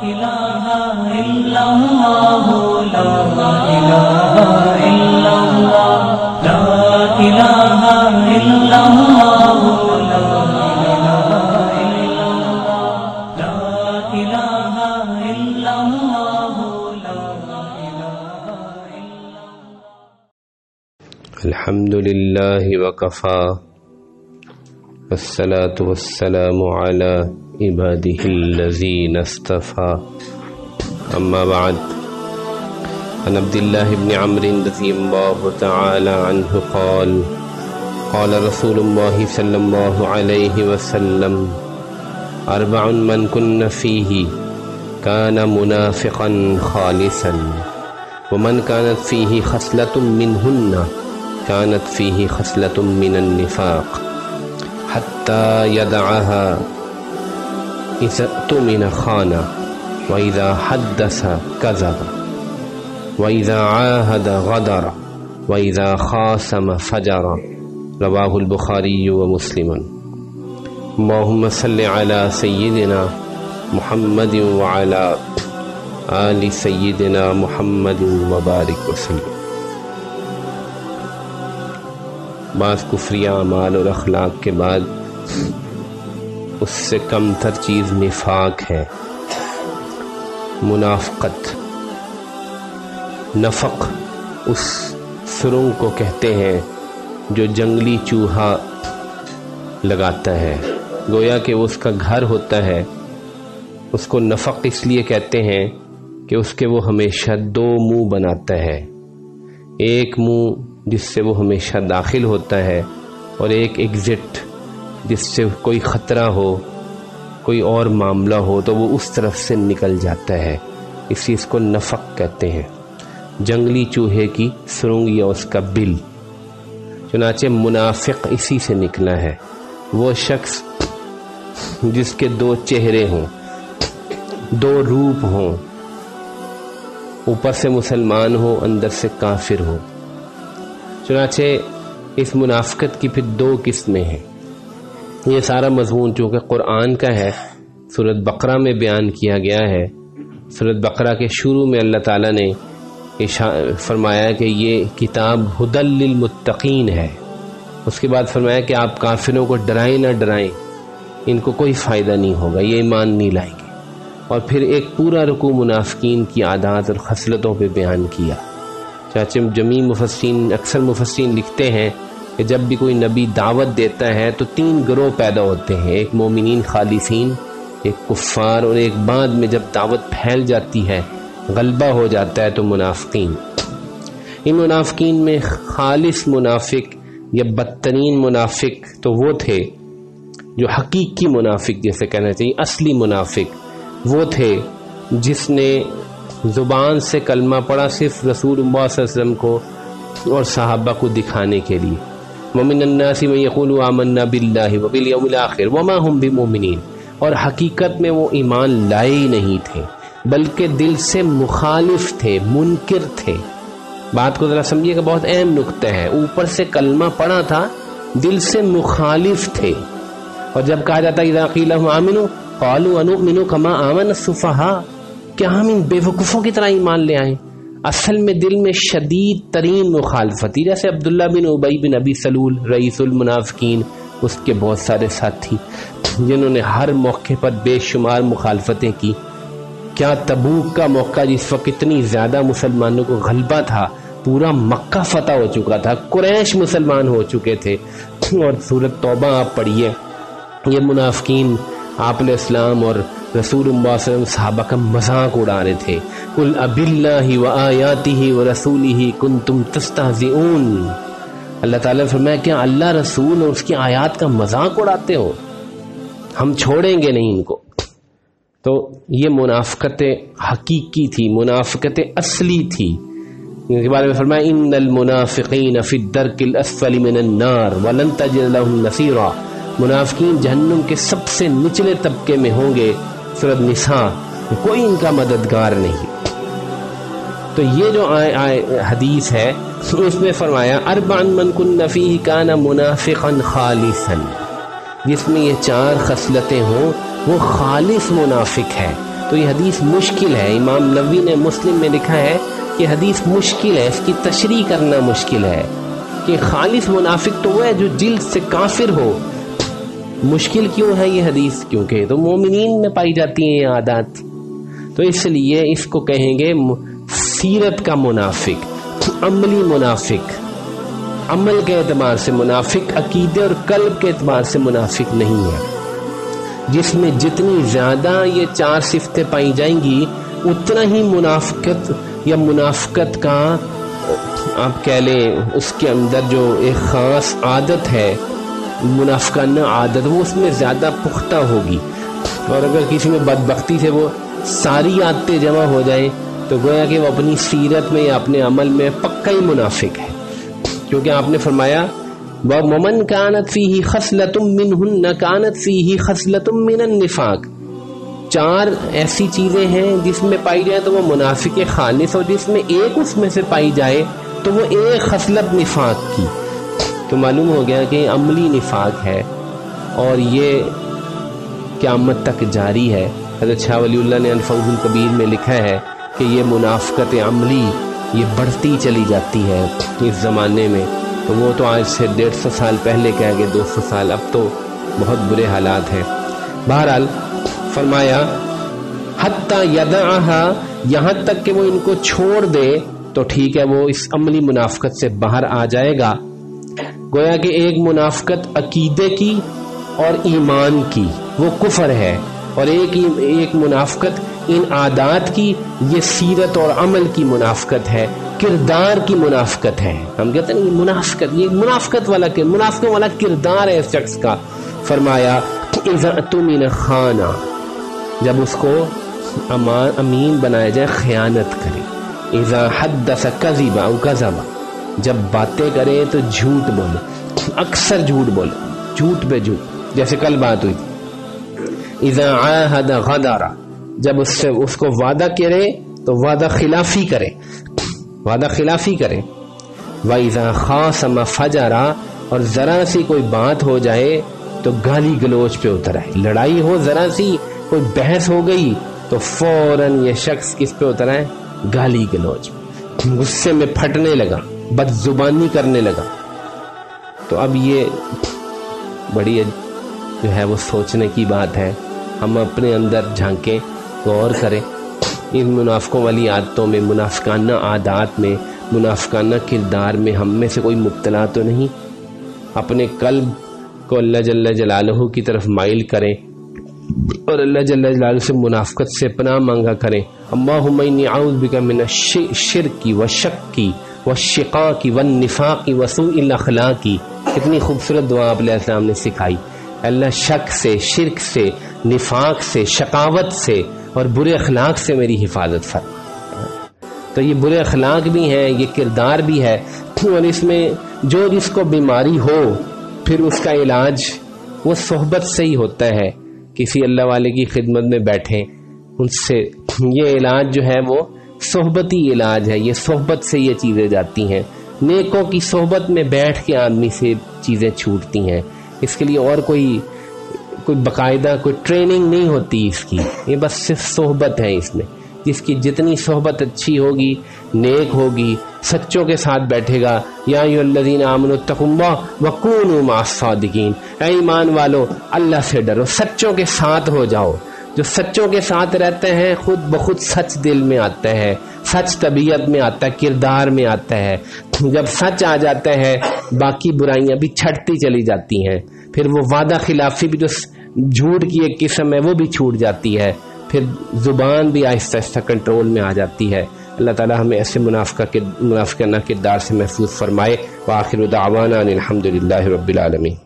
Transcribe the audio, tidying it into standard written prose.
إله إلا الله لا إله إلا الله لا إله إلا الله لا إله إلا الله لا إله إلا الله لا إله إلا الله. الحمد لله وكفى والصلاة والسلام على عباده الذين اصطفى أما بعد. عن عبد الله بن عمرو رضي الله تعالى عنه قال قال رسول الله صلى الله عليه وسلم أربع من كن فيه كان منافقا خالصا ومن كانت فيه خصلة منهن كانت فيه خصلة من النفاق حتى يدعها إذا اؤتمن خان وإذا حدث كذب وإذا عاهد غدر وإذا خاصم فجر. رواه البخاري ومسلم. اللهم صل على سيدنا محمد وعلى آل سيدنا محمد وبارك وسلم. بعض کفریہ اعمال اور اخلاق کے بعد اس سے کم تر چیز نفاق ہے. منافقت، نفق اس سرنگ کو کہتے ہیں جو جنگلی چوہا لگاتا ہے، گویا کہ اس کا گھر ہوتا ہے. اس کو نفق اس لیے کہتے ہیں کہ اس کے وہ ہمیشہ دو منہ بناتا ہے، ایک منہ جس سے وہ ہمیشہ داخل ہوتا ہے اور ایک ایگزٹ جس سے کوئی خطرہ ہو، کوئی اور معاملہ ہو تو وہ اس طرف سے نکل جاتا ہے. اس چیز کو نفق کہتے ہیں، جنگلی چوہے کی سرنگ یا اس کا بل. چنانچہ منافق اسی سے نکلا ہے، وہ شخص جس کے دو چہرے ہوں، دو روپ ہوں، اوپر سے مسلمان ہو اندر سے کافر ہو. چنانچہ اس منافقت کی پھر دو قسمیں ہیں. یہ سارا مضمون چونکہ قرآن کا ہے، سورۃ بقرہ میں بیان کیا گیا ہے. سورۃ بقرہ کے شروع میں اللہ تعالیٰ نے فرمایا کہ یہ کتاب ہدی للمتقین ہے. اس کے بعد فرمایا کہ آپ کافروں کو ڈرائیں نہ ڈرائیں، ان کو کوئی فائدہ نہیں ہوگا، یہ ایمان نہیں لائیں گے. اور پھر ایک پورا رکوع منافقین کی عادات اور خصلتوں پہ بیان کیا. چاچے جمی مفسرین، اکثر مفسرین لکھتے ہیں کہ جب بھی کوئی نبی دعوت دیتا ہے تو تین گروہ پیدا ہوتے ہیں، ایک مومنین خالصین، ایک کفار، اور ایک بعد میں جب دعوت پھیل جاتی ہے، غلبہ ہو جاتا ہے تو منافقین. ان منافقین میں خالص منافق یا بدترین منافق تو وہ تھے جو حقیقی منافق جیسے کہنا چاہیے، اصلی منافق وہ تھے جس نے زبان سے کلمہ پڑھا صرف رسول اللہ صلی اللہ علیہ وسلم کو اور صحابہ کو دکھانے کے لیے. وَمِنَ النَّاسِ مَن يَقُولُ آمَنَّا بِاللَّهِ وَبِالْيَوْمِ الْآخِرِ وَمَا هُمْ بِمُؤْمِنِينَ. اور حقیقت میں وہ ایمان لائے ہی نہیں تھے، بلکہ دل سے مخالف تھے، منکر تھے. بات کو ذرا سمجھیے کہ بہت اہم نقطہ ہے. اوپر سے کلمہ پڑھا تھا، دل سے مخالف تھے. اور جب کہا جاتا اذا قیل لهم آمنوا قالوا انؤمن كما آمن السفهاء، کیا ہم ان بے وقوفوں کی طرح ایمان لے آئیں؟ اصل میں دل میں شدید ترین مخالفتی، جیسے عبداللہ بن ابی بن ابی سلول رئیس المنافقین، اس کے بہت سارے ساتھی جنہوں نے ہر موقع پر بے شمار مخالفتیں کی. کیا تبوک کا موقع جس وقت اتنی زیادہ مسلمانوں کو غلبہ تھا، پورا مکہ فتح ہو چکا تھا، قریش مسلمان ہو چکے تھے، اور سورۃ توبہ آپ پڑھیے، یہ منافقین آپ علیہ السلام اور رسول اللہ صلی اللہ علیہ وسلم صحابہ کا مذاق اڑا رہے تھے. قل اباللہ وآیاتہ ورسولہ کنتم تستہزئون. اللہ تعالیٰ نے فرمایا کیا اللہ، رسول اور اس کی آیات کا مذاق اڑاتے ہو؟ ہم چھوڑیں گے نہیں ان کو. تو یہ منافقت حقیقی تھی، منافقت اصلی تھی. ان کے بارے میں فرمایا ان المنافقین فی الدرک الاسفل من النار ولن تجد لهم نصیرا. منافقین جہنم کے سب سے نچلے طبقے میں ہوں گے. سورۃ نساء، کوئی ان کا مددگار نہیں. تو یہ جو حدیث ہے اس میں فرمایا اربع من کن فیہ کان منافقا خالصا، جس میں یہ چار خصلتیں ہوں وہ خالص منافق ہے. تو یہ حدیث مشکل ہے. امام نووی نے مسلم میں لکھا ہے کہ حدیث مشکل ہے, اس کی تشریح کرنا مشکل ہے کہ خالص منافق تو وہ ہے جو دل سے کافر ہو. مشکل کیوں ہے یہ حدیث؟ کیونکہ تو مومنین میں پائی جاتی ہیں یہ عادات, تو اس لیے اس کو کہیں گے سیرت کا منافق, عملی منافق. عمل کے اعتبار سے منافق, عقیدے اور قلب کے اعتبار سے منافق نہیں ہے. جس میں جتنی زیادہ یہ 4 صفتیں پائی جائیں گی اتنا ہی منافقت یا منافقت کا آپ کہہ لیں اس کے اندر جو ایک خاص عادت ہے, منافقانہ عادت, وہ اس میں زیادہ پختہ ہوگی. اور اگر کسی میں بدبختی سے وہ ساری عادتیں جمع ہو جائیں تو گویا کہ وہ اپنی سیرت میں یا اپنے عمل میں پکا ہی منافق ہے. کیونکہ آپ نے فرمایا وَمَنْ كَانَتْ فِيهِ خَصْلَةٌ مِّنْهُنَّ كَانَتْ فِيهِ خَصْلَةٌ مِّنَ النِّفَاقِ. 4 ایسی چیزیں ہیں جس میں پائی جائے تو وہ منافق خالص, اور جس میں ایک اس میں سے پائی جائے تو وہ ایک خصلت نفاق کی. تو معلوم ہو گیا کہ عملی نفاق ہے اور یہ قیامت تک جاری ہے. حضرت شاہ ولی اللہ نے الفوز الکبیر میں لکھا ہے کہ یہ منافقت عملی یہ بڑھتی چلی جاتی ہے اس زمانے میں. تو وہ تو آج سے 150 سال پہلے کہہ گئے 200 سال, اب تو بہت برے حالات ہیں. بہرحال فرمایا حتی یدعہا, یہاں تک کہ وہ ان کو چھوڑ دے تو ٹھیک ہے, وہ اس عملی منافقت سے باہر آ جائے گا. گویا کہ ایک منافقت عقیدے کی اور ایمان کی, وہ کفر ہے, اور ایک منافقت ان عادات کی, یہ سیرت اور عمل کی منافقت ہے, کردار کی منافقت ہے. ہم کہتے ہیں منافقت, یہ منافقت والا کردار ہے اس شخص کا. فرمایا اذا اؤتمن خان, جب اس کو امین بنایا جائے خیانت کرے. اذا حدث کذب او کذب, جب باتیں کرے تو جھوٹ بولے, اکثر جھوٹ بولے, جھوٹ پہ جھوٹ. جیسے کل بات ہوئی تھی اذا عاہد غدر, جب اس کو وعدہ کرے تو وعدہ خلافی کرے, وعدہ خلافی کرے. وَإِذَا خَاصَمَ فَجَرَ, اور ذرا سی کوئی بات ہو جائے تو گالی گلوچ پہ اتر آئے. لڑائی ہو, ذرا سی کوئی بحث ہو گئی تو فوراً یہ شخص کس پہ اتر آئے؟ گالی گلوچ. غصے میں پھٹنے لگا, بد زبانی کرنے لگا. تو اب یہ بڑی جو ہے وہ سوچنے کی بات ہے. ہم اپنے اندر جھانکیں, غور کریں ان منافقوں والی عادتوں میں, منافقانہ عادات میں, منافقانہ کردار میں ہم میں سے کوئی مبتلا تو نہیں. اپنے قلب کو اللہ جل جلالہ کی طرف مائل کریں اور اللہ جل جلالہ سے منافقت سے پناہ مانگا کریں. اللہم انی اعوذ بک من الشرک والشک والشقاق والنفاق وسوء الاخلاق. کتنی خوبصورت دعا آپ علیہ السلام نے سکھائی. اللہ شک سے, شرک سے, نفاق سے, شقاوت سے اور برے اخلاق سے میری حفاظت فرما. تو یہ برے اخلاق بھی ہیں, یہ کردار بھی ہے, اور اس میں جو جس کو بیماری ہو پھر اس کا علاج وہ صحبت سے ہی ہوتا ہے. کسی اللہ والے کی خدمت میں بیٹھیں, ان سے یہ علاج جو ہے وہ صحبتی علاج ہے. یہ صحبت سے یہ چیزیں جاتی ہیں. نیکوں کی صحبت میں بیٹھ کے آدمی سے چیزیں چھوٹتی ہیں. اس کے لیے اور کوئی باقاعدہ کوئی ٹریننگ نہیں ہوتی اس کی, یہ بس صرف صحبت ہے. اس میں جس کی جتنی صحبت اچھی ہوگی, نیک ہوگی, سچوں کے ساتھ بیٹھے گا. یا ایھا الذین آمنوا اتقوا اللہ وکونوا مع الصادقین, اے ایمان والو اللہ سے ڈرو, سچوں کے ساتھ ہو جاؤ. جو سچوں کے ساتھ رہتے ہیں خود بخود سچ دل میں آتا ہے, سچ طبیعت میں آتا ہے, کردار میں آتا ہے. جب سچ آ جاتا ہے باقی برائیاں بھی چھٹتی چلی جاتی ہیں. پھر وہ وعدہ خلافی بھی جو جھوٹ کی ایک قسم ہے وہ بھی چھوٹ جاتی ہے. پھر زبان بھی آہستہ آہستہ کنٹرول میں آ جاتی ہے. اللہ تعالی ہمیں ایسے منافقانہ کردار سے محفوظ فرمائے. وآخر دعوانا ان الحمد للہ رب العالمین.